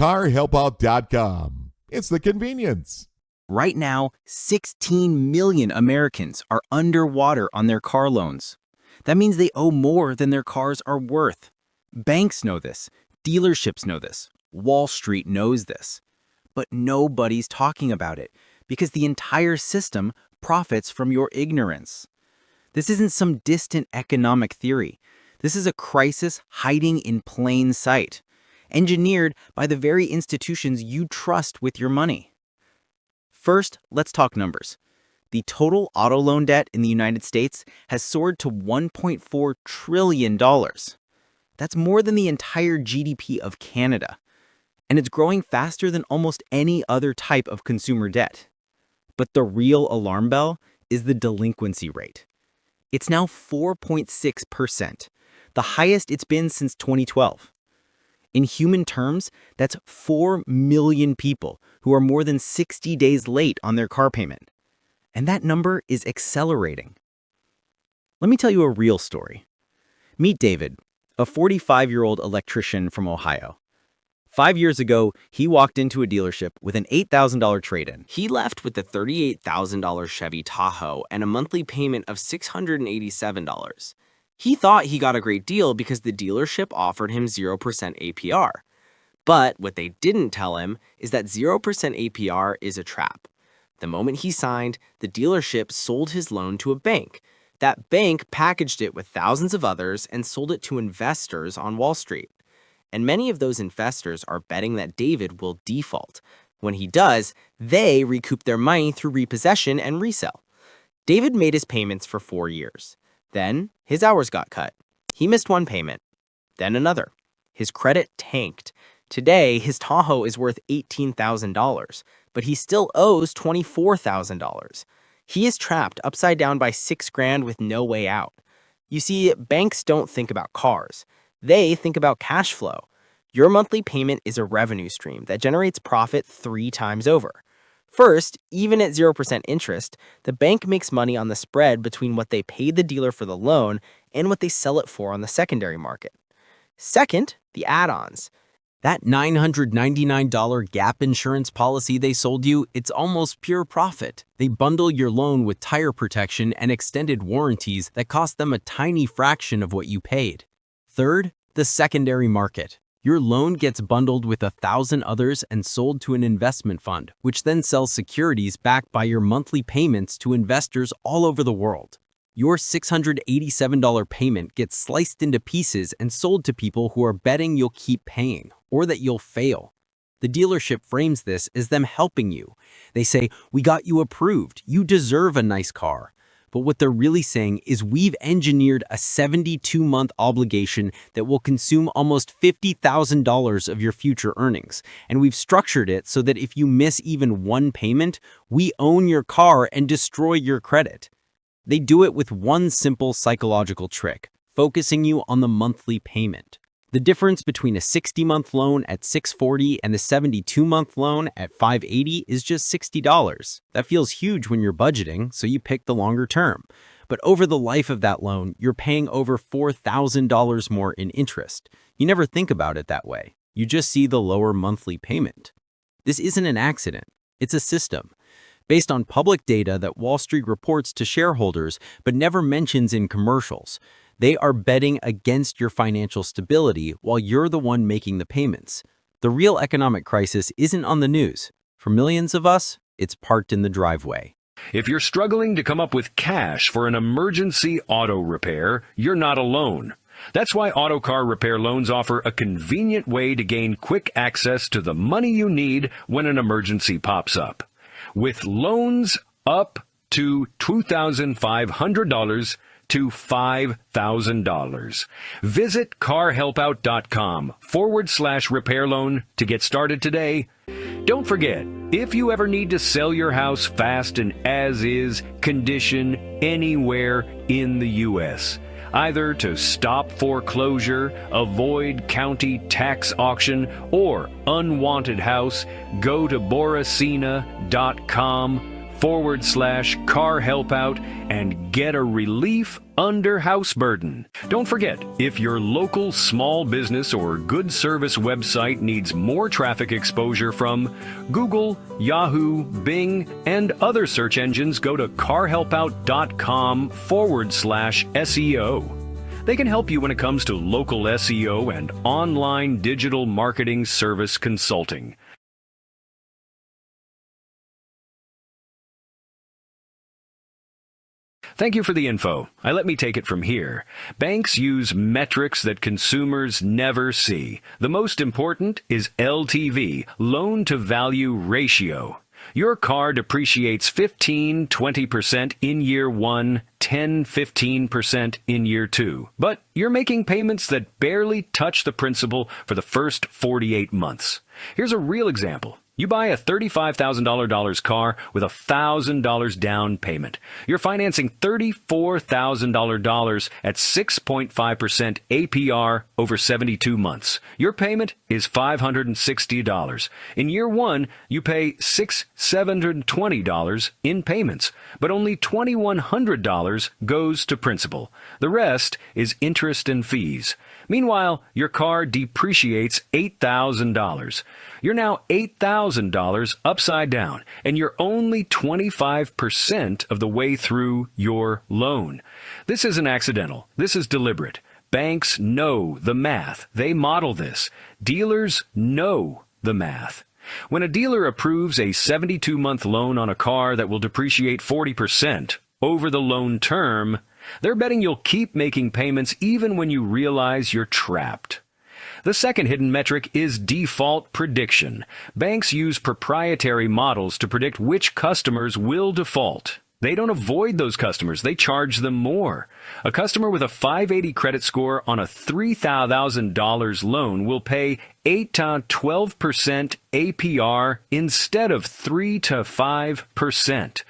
CarHelpout.com. It's the convenience. Right now, 16 million Americans are underwater on their car loans. That means they owe more than their cars are worth. Banks know this. Dealerships know this. Wall Street knows this. But nobody's talking about it because the entire system profits from your ignorance. This isn't some distant economic theory. This is a crisis hiding in plain sight, engineered by the very institutions you trust with your money. First, let's talk numbers. The total auto loan debt in the United States has soared to $1.4 trillion. That's more than the entire GDP of Canada. And it's growing faster than almost any other type of consumer debt. But the real alarm bell is the delinquency rate. It's now 4.6%, the highest it's been since 2012. In human terms, that's 4 million people who are more than 60 days late on their car payment. And that number is accelerating. Let me tell you a real story. Meet David, a 45-year-old electrician from Ohio. 5 years ago, he walked into a dealership with an $8,000 trade-in. He left with a $38,000 Chevy Tahoe and a monthly payment of $687. He thought he got a great deal because the dealership offered him 0% APR. But what they didn't tell him is that 0% APR is a trap. The moment he signed, the dealership sold his loan to a bank. That bank packaged it with thousands of others and sold it to investors on Wall Street. And many of those investors are betting that David will default. When he does, they recoup their money through repossession and resell. David made his payments for 4 years. Then, his hours got cut. He missed one payment, then another. His credit tanked. Today, his Tahoe is worth $18,000, but he still owes $24,000. He is trapped upside down by $6,000 with no way out. You see, banks don't think about cars. They think about cash flow. Your monthly payment is a revenue stream that generates profit 3 times over. First, even at 0% interest, the bank makes money on the spread between what they paid the dealer for the loan and what they sell it for on the secondary market. Second, the add-ons. That $999 gap insurance policy they sold you, it's almost pure profit. They bundle your loan with tire protection and extended warranties that cost them a tiny fraction of what you paid. Third, the secondary market. Your loan gets bundled with 1,000 others and sold to an investment fund, which then sells securities backed by your monthly payments to investors all over the world. Your $687 payment gets sliced into pieces and sold to people who are betting you'll keep paying or that you'll fail. The dealership frames this as them helping you. They say, "We got you approved. You deserve a nice car." But what they're really saying is we've engineered a 72-month obligation that will consume almost $50,000 of your future earnings. And we've structured it so that if you miss even one payment, we own your car and destroy your credit. They do it with one simple psychological trick, focusing you on the monthly payment. The difference between a 60-month loan at $640 and the 72-month loan at $580 is just $60. That feels huge when you're budgeting, so you pick the longer term. But over the life of that loan, you're paying over $4,000 more in interest. You never think about it that way. You just see the lower monthly payment. This isn't an accident. It's a system. Based on public data that Wall Street reports to shareholders but never mentions in commercials. They are betting against your financial stability while you're the one making the payments. The real economic crisis isn't on the news. For millions of us, it's parked in the driveway. If you're struggling to come up with cash for an emergency auto repair, you're not alone. That's why Auto Car Repair Loans offer a convenient way to gain quick access to the money you need when an emergency pops up. With loans up to $2,500 to $5,000. Visit carhelpout.com/repair loan to get started today. Don't forget, if you ever need to sell your house fast and as-is condition anywhere in the U.S., either to stop foreclosure, avoid county tax auction, or unwanted house, go to boracina.com car help out and get a relief under house burden. Don't forget, if your local small business or good service website needs more traffic exposure from Google, Yahoo, Bing, and other search engines, go to carhelpout.com/SEO. They can help you when it comes to local SEO and online digital marketing service consulting. Thank you for the info. Let me take it from here. Banks use metrics that consumers never see. The most important is LTV, loan-to-value ratio. Your car depreciates 15-20% in year 1, 10-15% in year 2. But you're making payments that barely touch the principal for the first 48 months. Here's a real example. You buy a $35,000 car with $1,000 down payment. You're financing $34,000 at 6.5% APR over 72 months. Your payment is $560. In year 1, you pay $720 in payments, but only $2,100 goes to principal. The rest is interest and fees. Meanwhile, your car depreciates $8,000. You're now $8,000 upside down, and you're only 25% of the way through your loan. This isn't accidental. This is deliberate. Banks know the math. They model this. Dealers know the math. When a dealer approves a 72-month loan on a car that will depreciate 40% over the loan term, they're betting you'll keep making payments even when you realize you're trapped. The second hidden metric is default prediction. Banks use proprietary models to predict which customers will default. They don't avoid those customers. They charge them more. A customer with a 580 credit score on a $3,000 loan will pay 8 to 12% APR instead of 3 to 5%.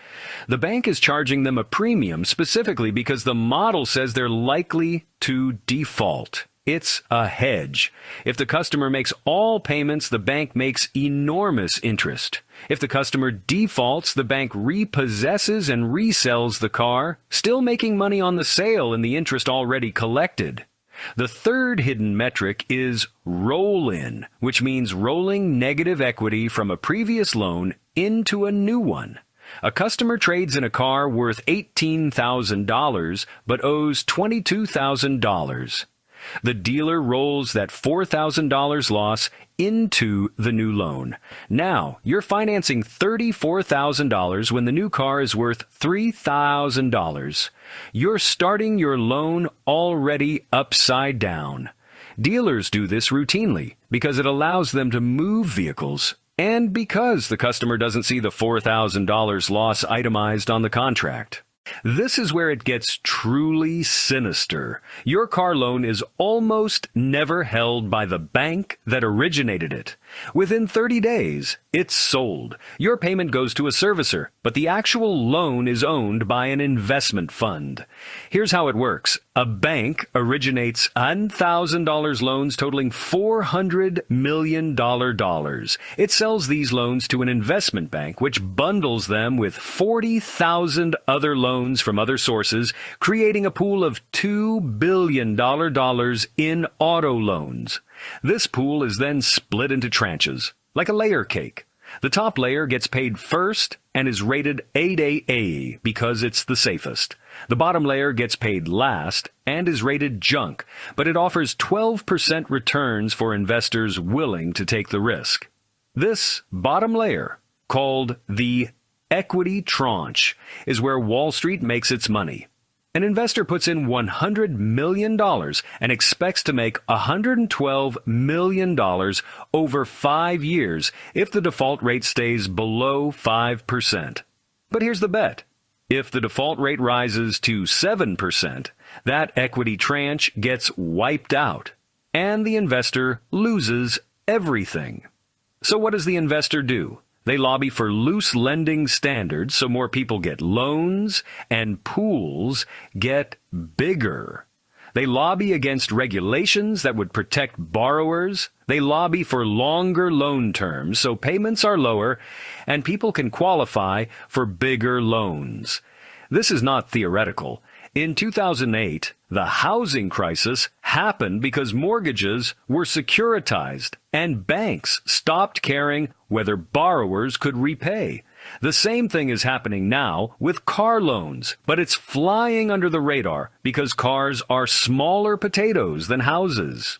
The bank is charging them a premium specifically because the model says they're likely to default. It's a hedge. If the customer makes all payments, the bank makes enormous interest. If the customer defaults, the bank repossesses and resells the car, still making money on the sale and the interest already collected. The third hidden metric is roll-in, which means rolling negative equity from a previous loan into a new one. A customer trades in a car worth $18,000 but owes $22,000. The dealer rolls that $4,000 loss into the new loan. Now, you're financing $34,000 when the new car is worth $3,000. You're starting your loan already upside down. Dealers do this routinely because it allows them to move vehicles and because the customer doesn't see the $4,000 loss itemized on the contract. This is where it gets truly sinister. Your car loan is almost never held by the bank that originated it. Within 30 days, it's sold. Your payment goes to a servicer, but the actual loan is owned by an investment fund. Here's how it works. A bank originates $1,000 loans totaling $400 million. It sells these loans to an investment bank, which bundles them with 40,000 other loans from other sources, creating a pool of $2 billion in auto loans. This pool is then split into tranches, like a layer cake. The top layer gets paid first and is rated 8AA because it's the safest. The bottom layer gets paid last and is rated junk, but it offers 12% returns for investors willing to take the risk. This bottom layer, called the equity tranche, is where Wall Street makes its money. An investor puts in $100 million and expects to make $112 million over 5 years if the default rate stays below 5%. But here's the bet. If the default rate rises to 7%, that equity tranche gets wiped out, and the investor loses everything. So what does the investor do? They lobby for loose lending standards so more people get loans and pools get bigger. They lobby against regulations that would protect borrowers. They lobby for longer loan terms so payments are lower and people can qualify for bigger loans. This is not theoretical. In 2008, the housing crisis happened because mortgages were securitized and banks stopped caring whether borrowers could repay. The same thing is happening now with car loans, but it's flying under the radar because cars are smaller potatoes than houses.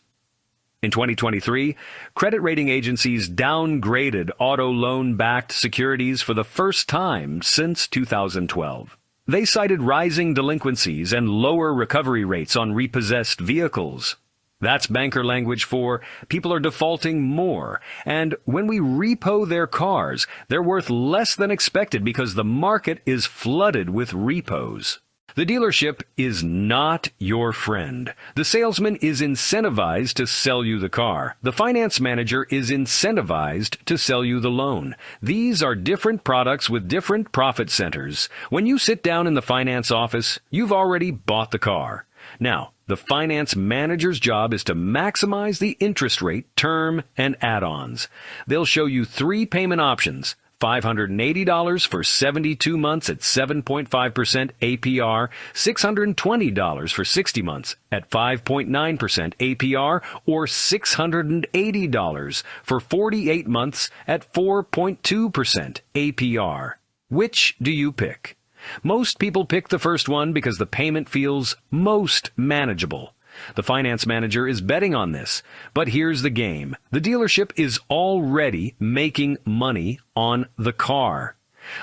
In 2023, credit rating agencies downgraded auto loan-backed securities for the first time since 2012. They cited rising delinquencies and lower recovery rates on repossessed vehicles. That's banker language for people are defaulting more, and when we repo their cars, they're worth less than expected because the market is flooded with repos. The dealership is not your friend. The salesman is incentivized to sell you the car. The finance manager is incentivized to sell you the loan. These are different products with different profit centers. When you sit down in the finance office, you've already bought the car. Now, the finance manager's job is to maximize the interest rate, term, and add-ons. They'll show you 3 payment options. $580 for 72 months at 7.5% APR, $620 for 60 months at 5.9% APR, or $680 for 48 months at 4.2% APR. Which do you pick? Most people pick the first one because the payment feels most manageable. The finance manager is betting on this, but here's the game. The dealership is already making money on the car.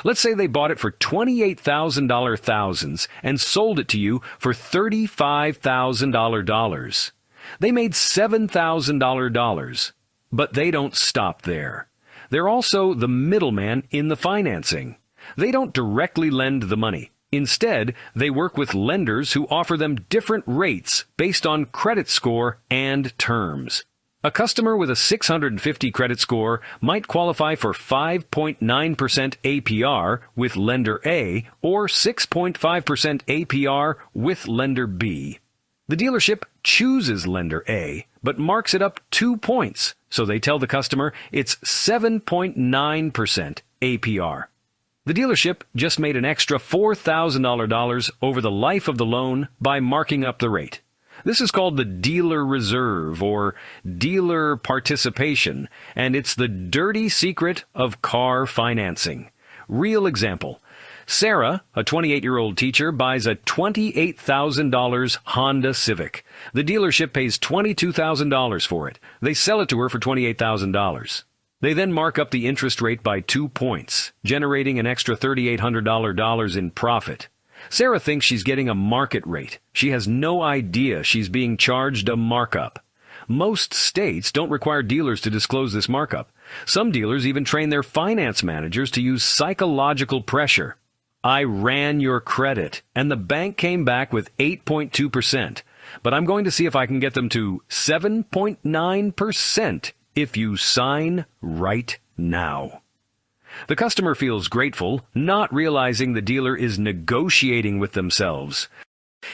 Let's say they bought it for $28,000 thousands and sold it to you for $35,000 dollars. They made $7,000 dollars, but they don't stop there. They're also the middleman in the financing. They don't directly lend the money. Instead, they work with lenders who offer them different rates based on credit score and terms. A customer with a 650 credit score might qualify for 5.9% APR with lender A or 6.5% APR with lender B. The dealership chooses lender A, but marks it up 2 points, so they tell the customer it's 7.9% APR. The dealership just made an extra $4,000 over the life of the loan by marking up the rate. This is called the dealer reserve or dealer participation, and it's the dirty secret of car financing. Real example. Sarah, a 28-year-old teacher, buys a $28,000 Honda Civic. The dealership pays $22,000 for it. They sell it to her for $28,000. They then mark up the interest rate by 2 points, generating an extra $3,800 in profit. Sarah thinks she's getting a market rate. She has no idea she's being charged a markup. Most states don't require dealers to disclose this markup. Some dealers even train their finance managers to use psychological pressure. I ran your credit, and the bank came back with 8.2%, but I'm going to see if I can get them to 7.9%. if you sign right now. The customer feels grateful, not realizing the dealer is negotiating with themselves.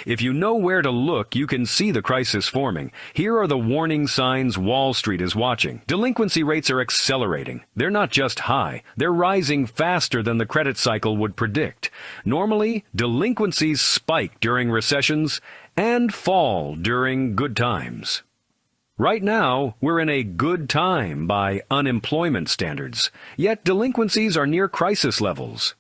If you know where to look, you can see the crisis forming. Here are the warning signs Wall Street is watching. Delinquency rates are accelerating. They're not just high. They're rising faster than the credit cycle would predict. Normally, delinquencies spike during recessions and fall during good times. Right now, we're in a good time by unemployment standards, yet delinquencies are near crisis levels.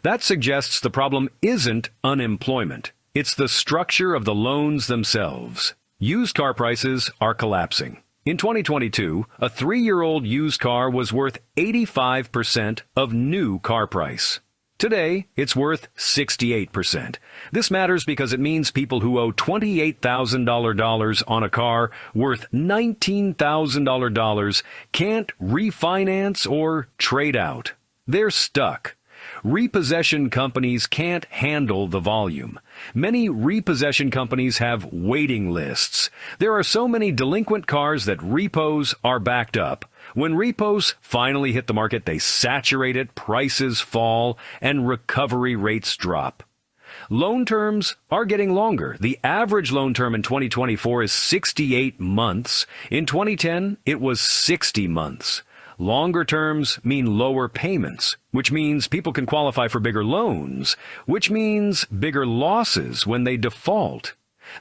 That suggests the problem isn't unemployment. It's the structure of the loans themselves. Used car prices are collapsing. In 2022, a 3-year-old used car was worth 85% of new car price. Today, it's worth 68%. This matters because it means people who owe $28,000 on a car worth $19,000 can't refinance or trade out. They're stuck. Repossession companies can't handle the volume. Many repossession companies have waiting lists. There are so many delinquent cars that repos are backed up. When repos finally hit the market, they saturate it, prices fall, and recovery rates drop. Loan terms are getting longer. The average loan term in 2024 is 68 months. In 2010, it was 60 months. Longer terms mean lower payments, which means people can qualify for bigger loans, which means bigger losses when they default.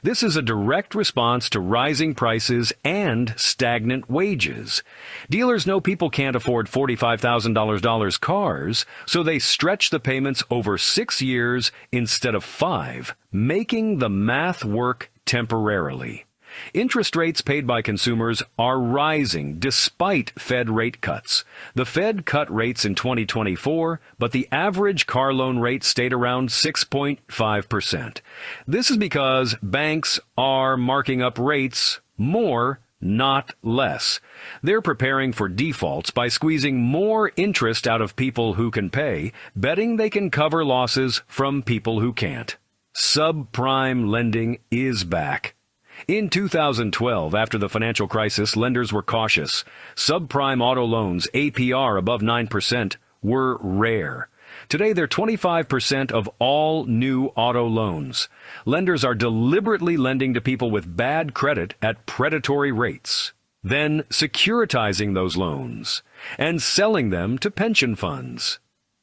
This is a direct response to rising prices and stagnant wages. Dealers know people can't afford $45,000 cars, so they stretch the payments over 6 years instead of 5, making the math work temporarily. Interest rates paid by consumers are rising despite Fed rate cuts. The Fed cut rates in 2024, but the average car loan rate stayed around 6.5%. This is because banks are marking up rates more, not less. They're preparing for defaults by squeezing more interest out of people who can pay, betting they can cover losses from people who can't. Subprime lending is back. In 2012, after the financial crisis, lenders were cautious. Subprime auto loans, APR above 9%, were rare. Today, they're 25% of all new auto loans. Lenders are deliberately lending to people with bad credit at predatory rates, then securitizing those loans and selling them to pension funds.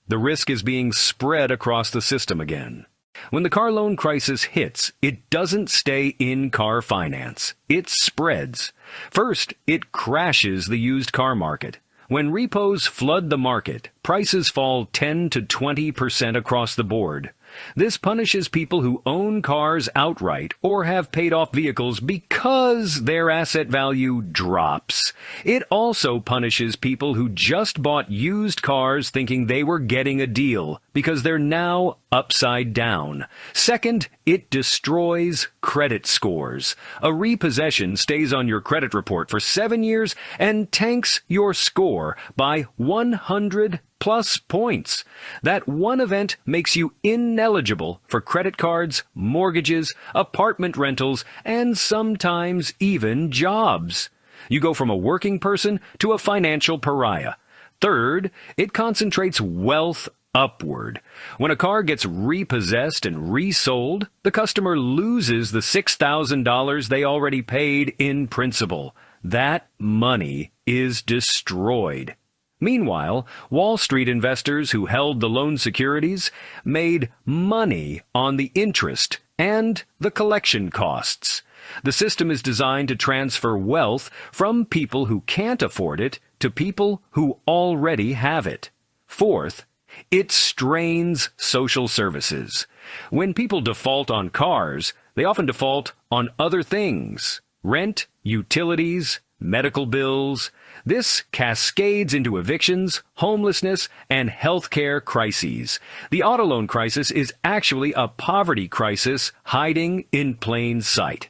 The risk is being spread across the system again. When the car loan crisis hits, it doesn't stay in car finance. It spreads. First, it crashes the used car market. When repos flood the market, prices fall 10 to 20% across the board. This punishes people who own cars outright or have paid off vehicles because their asset value drops. It also punishes people who just bought used cars thinking they were getting a deal because they're now upside down. Second, it destroys credit scores. A repossession stays on your credit report for 7 years and tanks your score by 100 plus points. That one event makes you ineligible for credit cards, mortgages, apartment rentals, and sometimes even jobs. You go from a working person to a financial pariah. Third, it concentrates wealth upward. When a car gets repossessed and resold, the customer loses the $6,000 they already paid in principal. That money is destroyed. Meanwhile, Wall Street investors who held the loan securities made money on the interest and the collection costs. The system is designed to transfer wealth from people who can't afford it to people who already have it. Fourth, it strains social services. When people default on cars, they often default on other things: rent, utilities, medical bills. This cascades into evictions, homelessness, and healthcare crises. The auto loan crisis is actually a poverty crisis hiding in plain sight.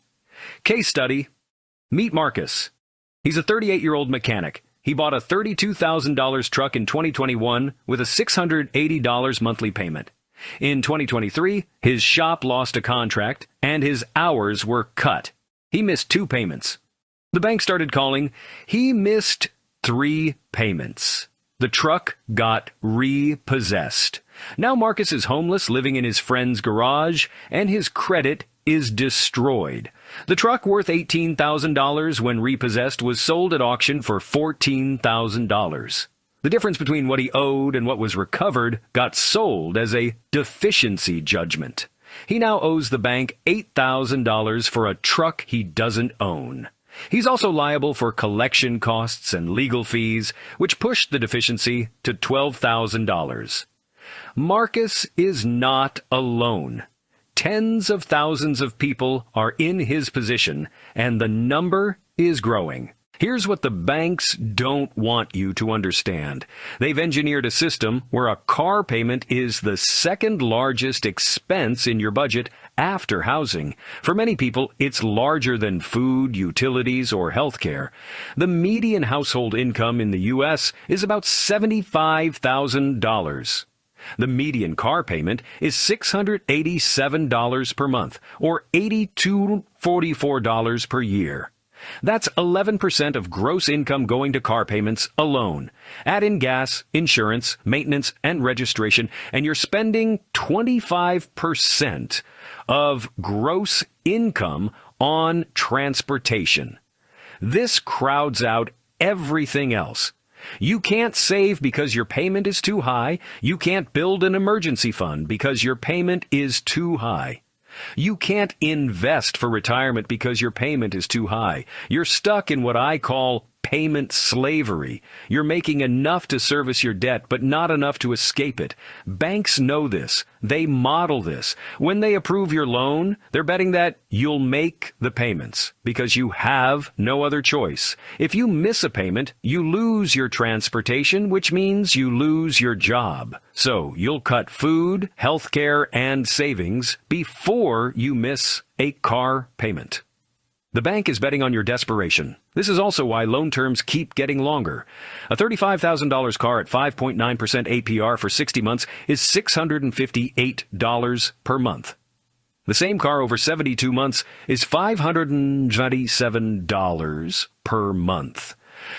Case study: meet Marcus. He's a 38-year-old mechanic. He bought a $32,000 truck in 2021 with a $680 monthly payment. In 2023, his shop lost a contract and his hours were cut. He missed 2 payments. The bank started calling. He missed 3 payments. The truck got repossessed. Now Marcus is homeless, living in his friend's garage, and his credit is destroyed. The truck, worth $18,000 when repossessed, was sold at auction for $14,000. The difference between what he owed and what was recovered got sold as a deficiency judgment. He now owes the bank $8,000 for a truck he doesn't own. He's also liable for collection costs and legal fees, which pushed the deficiency to $12,000. Marcus is not alone. Tens of thousands of people are in his position, and the number is growing. Here's what the banks don't want you to understand. They've engineered a system where a car payment is the second largest expense in your budget after housing. For many people, it's larger than food, utilities, or healthcare. The median household income in the U.S. is about $75,000. The median car payment is $687 per month, or $8,244 per year. That's 11% of gross income going to car payments alone. Add in gas, insurance, maintenance, and registration, and you're spending 25% of gross income on transportation. This crowds out everything else. You can't save because your payment is too high. You can't build an emergency fund because your payment is too high. You can't invest for retirement because your payment is too high. You're stuck in what I call payment slavery. You're making enough to service your debt, but not enough to escape it. Banks know this. They model this. When they approve your loan, they're betting that you'll make the payments because you have no other choice. If you miss a payment, you lose your transportation, which means you lose your job. So you'll cut food, healthcare, and savings before you miss a car payment. The bank is betting on your desperation. This is also why loan terms keep getting longer. A $35,000 car at 5.9% APR for 60 months is $658 per month. The same car over 72 months is $527 per month.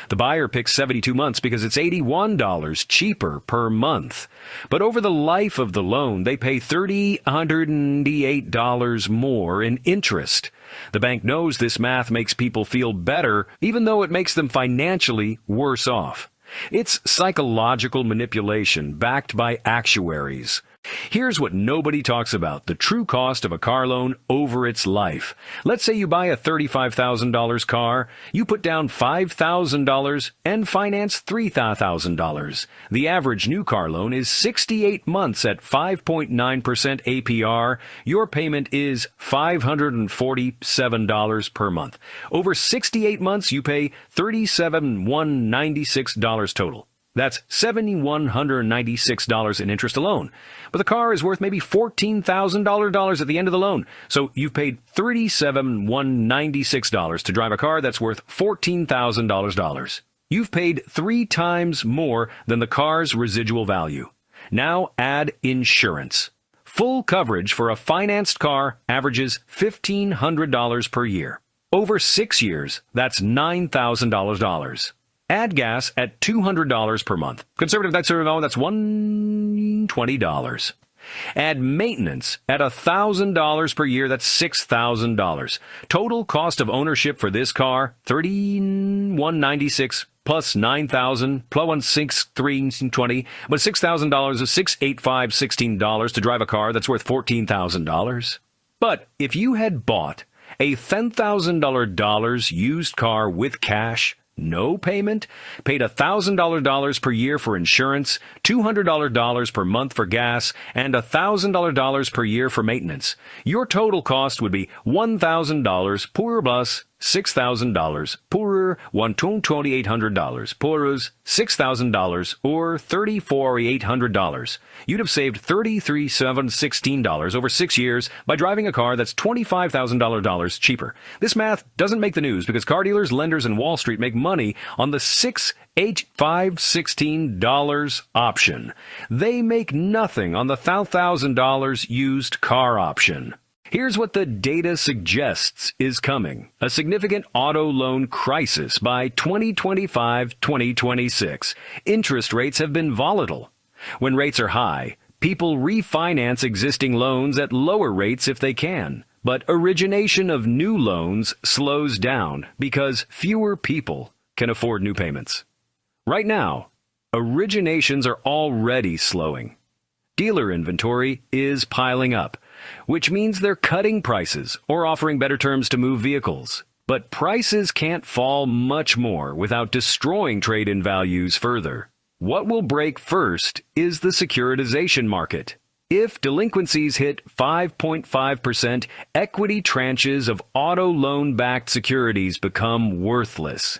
The buyer picks 72 months because it's $81 cheaper per month. But over the life of the loan, they pay $388 more in interest. The bank knows this math makes people feel better, even though it makes them financially worse off. It's psychological manipulation backed by actuaries. Here's what nobody talks about, the true cost of a car loan over its life. Let's say you buy a $35,000 car, you put down $5,000 and finance $3,000. The average new car loan is 68 months at 5.9% APR. Your payment is $547 per month. Over 68 months, you pay $37,196 total. That's $7,196 in interest alone. But the car is worth maybe $14,000 at the end of the loan. So you've paid $37,196 to drive a car that's worth $14,000. You've paid 3 times more than the car's residual value. Now add insurance. Full coverage for a financed car averages $1,500 per year. Over 6 years, that's $9,000. Add gas at $200 per month. Conservative that's $120. Add maintenance at $1,000 per year. That's $6,000. Total cost of ownership for this car, $31,196 plus $9,000 plus $1,620, but $6,000 is $6,856 to drive a car that's worth $14,000. But if you had bought a $10,000 used car with cash, no payment, paid $1,000 per year for insurance, $200 per month for gas, and $1,000 per year for maintenance, your total cost would be $1,000 poorer plus $6,000 poorer, $2,800 poorers, $6,000 or $34,800. You'd have saved $33,716 over 6 years by driving a car that's $25,000 cheaper. This math doesn't make the news because car dealers, lenders, and Wall Street make money on the $6,856 option. They make nothing on the $1,000 used car option. Here's what the data suggests is coming. A significant auto loan crisis by 2025-2026. Interest rates have been volatile. When rates are high, people refinance existing loans at lower rates if they can. But origination of new loans slows down because fewer people can afford new payments. Right now, originations are already slowing. Dealer inventory is piling up, which means they're cutting prices or offering better terms to move vehicles. But prices can't fall much more without destroying trade-in values further. What will break first is the securitization market. If delinquencies hit 5.5%, equity tranches of auto loan-backed securities become worthless.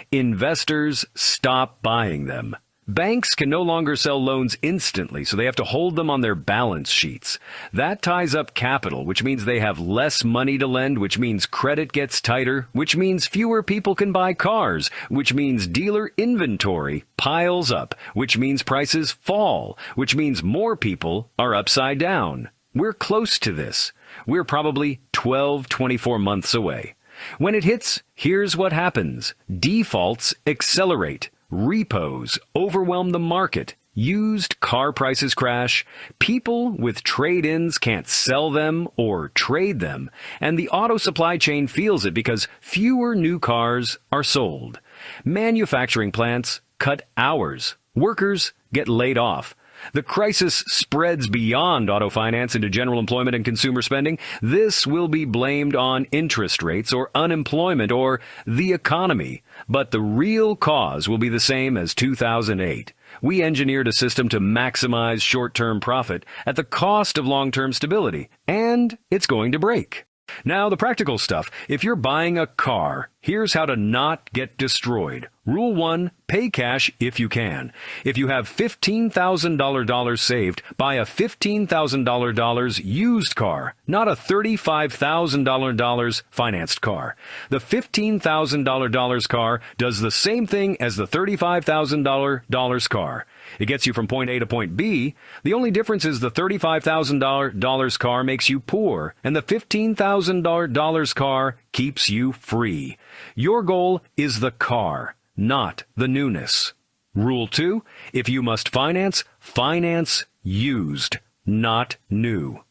Investors stop buying them. Banks can no longer sell loans instantly, so they have to hold them on their balance sheets. That ties up capital, which means they have less money to lend, which means credit gets tighter, which means fewer people can buy cars, which means dealer inventory piles up, which means prices fall, which means more people are upside down. We're close to this. We're probably 24 months away. When it hits, here's what happens. Defaults accelerate. Repos overwhelm the market. Used car prices crash. People with trade-ins can't sell them or trade them. And the auto supply chain feels it because fewer new cars are sold. Manufacturing plants cut hours. Workers get laid off. The crisis spreads beyond auto finance into general employment and consumer spending. This will be blamed on interest rates or unemployment or the economy. But the real cause will be the same as 2008. We engineered a system to maximize short-term profit at the cost of long-term stability, and it's going to break. Now, the practical stuff. If you're buying a car, here's how to not get destroyed. Rule 1, pay cash if you can. If you have $15,000 saved, buy a $15,000 used car, not a $35,000 financed car. The $15,000 car does the same thing as the $35,000 car. It gets you from point A to point B. The only difference is the $35,000 car makes you poor, and the $15,000 car keeps you free. Your goal is the car, not the newness. Rule 2, if you must finance, finance used, not new.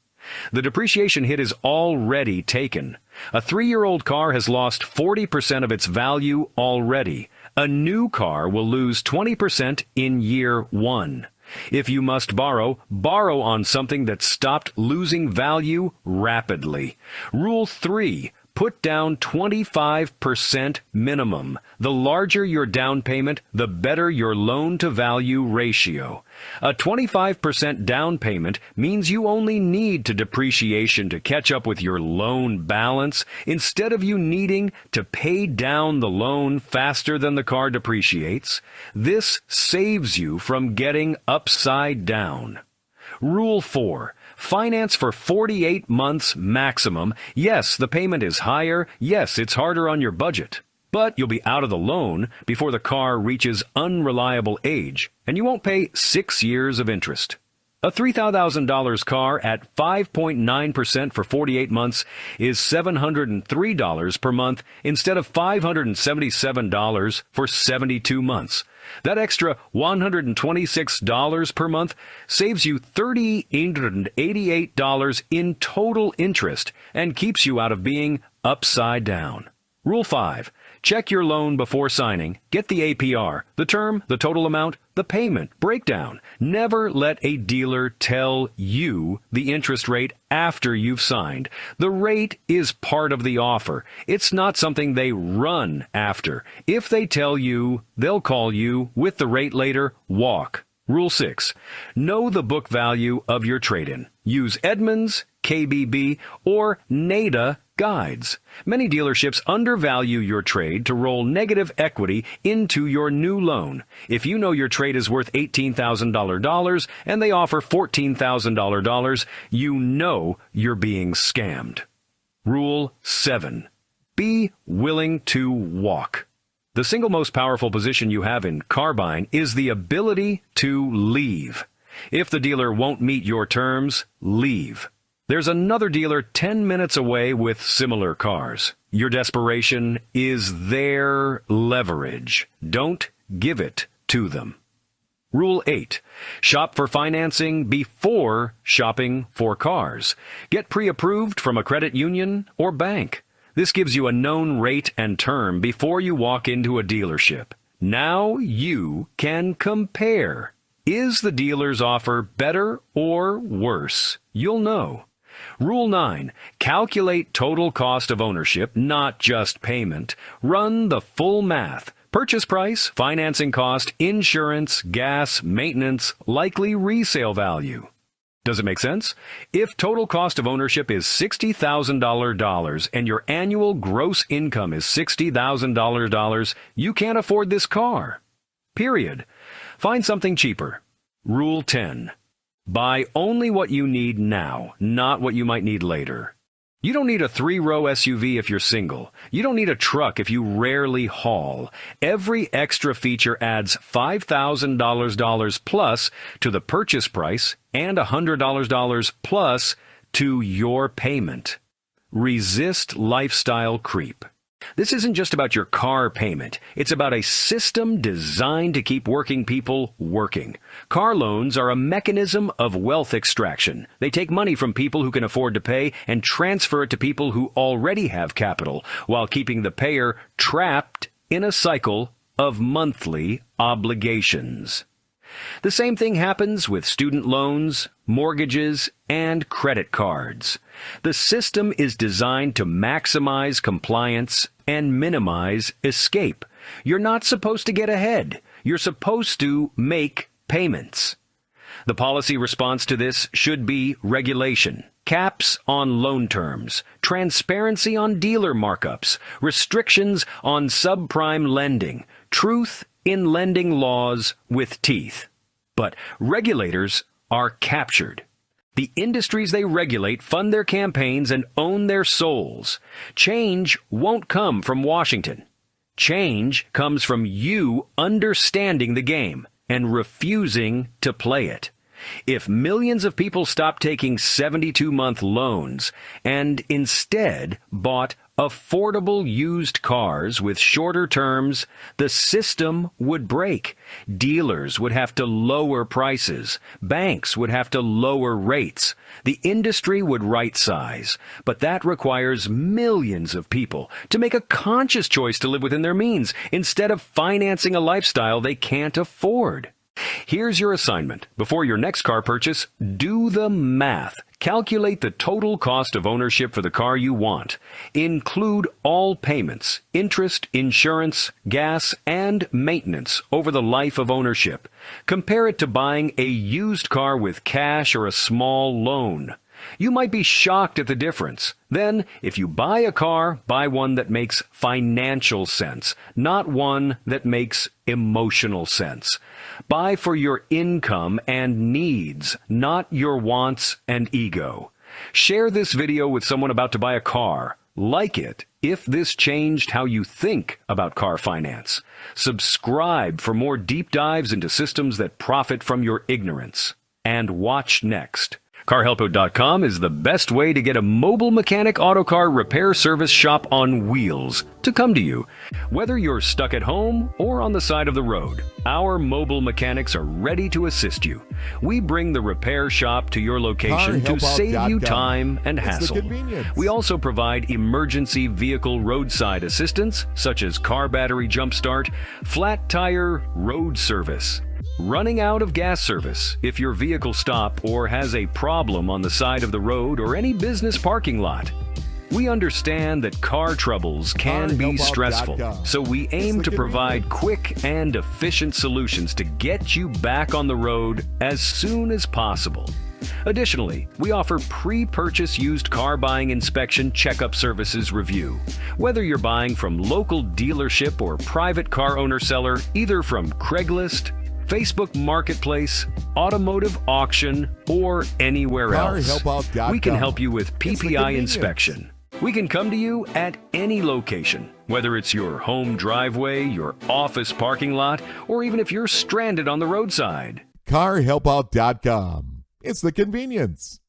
The depreciation hit is already taken. A 3-year-old car has lost 40% of its value already. A new car will lose 20% in year 1. If you must borrow, borrow on something that stopped losing value rapidly. Rule 3, put down 25% minimum. The larger your down payment, the better your loan-to-value ratio. A 25% down payment means you only need to depreciation to catch up with your loan balance instead of you needing to pay down the loan faster than the car depreciates. This saves you from getting upside down. Rule 4. Finance for 48 months maximum. Yes, the payment is higher. Yes, it's harder on your budget. But you'll be out of the loan before the car reaches unreliable age, and you won't pay 6 years of interest. A $3,000 car at 5.9% for 48 months is $703 per month instead of $577 for 72 months. That extra $126 per month saves you $3,888 in total interest and keeps you out of being upside down. Rule 5. Check your loan before signing. Get the APR, the term, the total amount, the payment, breakdown. Never let a dealer tell you the interest rate after you've signed. The rate is part of the offer. It's not something they run after. If they tell you, they'll call you with the rate later. Walk. Rule 6. Know the book value of your trade-in. Use Edmunds, KBB, or NADA guides. Many dealerships undervalue your trade to roll negative equity into your new loan. If you know your trade is worth $18,000 and they offer $14,000, you know you're being scammed. Rule 7. Be willing to walk. The single most powerful position you have in car buying is the ability to leave. If the dealer won't meet your terms, leave. There's another dealer 10 minutes away with similar cars. Your desperation is their leverage. Don't give it to them. Rule 8. Shop for financing before shopping for cars. Get pre-approved from a credit union or bank. This gives you a known rate and term before you walk into a dealership. Now you can compare. Is the dealer's offer better or worse? You'll know. Rule 9. Calculate total cost of ownership, not just payment. Run the full math. Purchase price, financing cost, insurance, gas, maintenance, likely resale value. Does it make sense? If total cost of ownership is $60,000 and your annual gross income is $60,000, you can't afford this car. Period. Find something cheaper. Rule 10. Buy only what you need now, not what you might need later. You don't need a 3-row SUV if you're single. You don't need a truck if you rarely haul. Every extra feature adds $5,000 plus to the purchase price and $100 plus to your payment. Resist lifestyle creep. This isn't just about your car payment. It's about a system designed to keep working people working. Car loans are a mechanism of wealth extraction. They take money from people who can afford to pay and transfer it to people who already have capital, while keeping the payer trapped in a cycle of monthly obligations. The same thing happens with student loans, mortgages, and credit cards. The system is designed to maximize compliance and minimize escape. You're not supposed to get ahead. You're supposed to make payments. The policy response to this should be regulation, caps on loan terms, transparency on dealer markups, restrictions on subprime lending, truth in lending laws with teeth. But regulators are captured. The industries they regulate fund their campaigns and own their souls. Change won't come from Washington. Change comes from you understanding the game and refusing to play it. If millions of people stopped taking 72-month loans and instead bought affordable used cars with shorter terms, the system would break. Dealers would have to lower prices. Banks would have to lower rates. The industry would right size. But that requires millions of people to make a conscious choice to live within their means instead of financing a lifestyle they can't afford. Here's your assignment. Before your next car purchase, do the math. Calculate the total cost of ownership for the car you want. Include all payments, interest, insurance, gas, and maintenance over the life of ownership. Compare it to buying a used car with cash or a small loan. You might be shocked at the difference. Then, if you buy a car, buy one that makes financial sense, not one that makes emotional sense. Buy for your income and needs, not your wants and ego. Share this video with someone about to buy a car. Like it if this changed how you think about car finance. Subscribe for more deep dives into systems that profit from your ignorance. And watch next. CarHelpo.com is the best way to get a mobile mechanic auto car repair service shop on wheels to come to you. Whether you're stuck at home or on the side of the road, our mobile mechanics are ready to assist you. We bring the repair shop to your location to save you time and hassle. We also provide emergency vehicle roadside assistance, such as car battery jump start, flat tire road service, running out of gas service if your vehicle stops or has a problem on the side of the road or any business parking lot. We understand that car troubles can be stressful, so we aim to provide quick and efficient solutions to get you back on the road as soon as possible. Additionally, we offer pre-purchase used car buying inspection checkup services review. Whether you're buying from local dealership or private car owner seller, either from Craigslist, Facebook Marketplace, automotive auction, or anywhere else, we can help you with PPI inspection. We can come to you at any location, whether it's your home driveway, your office parking lot, or even if you're stranded on the roadside. CarHelpout.com. It's the convenience.